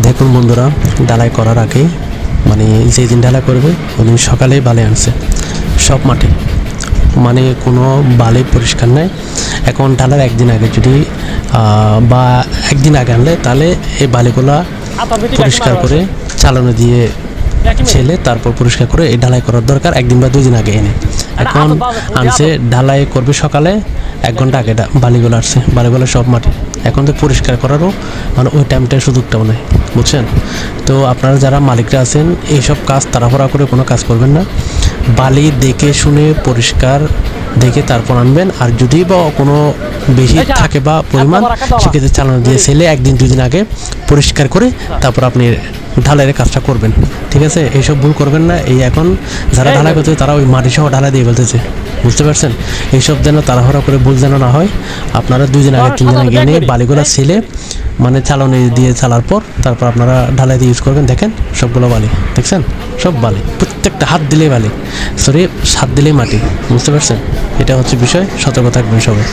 দেখুন বন্ধুরা, ঢালাই করার আগে মানে যেদিন ঢালাই করবে ওদিন সকালে বালি আনছে সব মাঠে, মানে কোনো বালি পরিষ্কার নেই। এখন ঢালার একদিন আগে যদি বা একদিন আগে আনলে তাহলে এই বালিগুলা পরিষ্কার করে চালানো দিয়ে ছেলে তারপর পরিষ্কার করে এই ঢালাই করার দরকার একদিন বা 2 দিন আগে এনে। এখন আনছে ঢালাই করবে সকালে, 1 ঘন্টা আগে বালিগুলো আসছে, বালিগুলো সব মাটি। এখন তো পরিষ্কার করারও মানে ওই টাইমটার সুযোগটাও নেই, বুঝছেন? তো আপনারা যারা মালিকরা আছেন এইসব কাজ তাড়াহুড়া করে কোনো কাজ করবেন না, বালি দেখে শুনে পরিষ্কার দেখে তারপর আনবেন। আর যদি বা কোনো বেশি থাকে বা পরিমাণ, সেক্ষেত্রে চালানো দিয়ে ছেলে 1-2 দিন আগে পরিষ্কার করে তারপর আপনি ঢালাইয়ের কাজটা করবেন, ঠিক আছে? এইসব ভুল করবেন না। এই এখন যারা ঢালাই করতে তারা ওই মাটি সহ ঢালাই দিয়ে ফেলতেছে, বুঝতে পারছেন? এইসব যেন তাড়াহুড়া করে ভুল যেন না হয়। আপনারা 2 দিন আগে 3 দিন আগে নিয়ে বালিগুলো ছেলে মানে চালানো দিয়ে চালার পর তারপর আপনারা ঢালাই দিয়ে ইউজ করবেন। দেখেন সবগুলো বালি, দেখছেন? সব বালি, প্রত্যেকটা হাত দিলেই বালি, সরি হাত দিলেই মাটি, বুঝতে পারছেন? এটা হচ্ছে বিষয়, সতর্ক থাকবেন সবাই।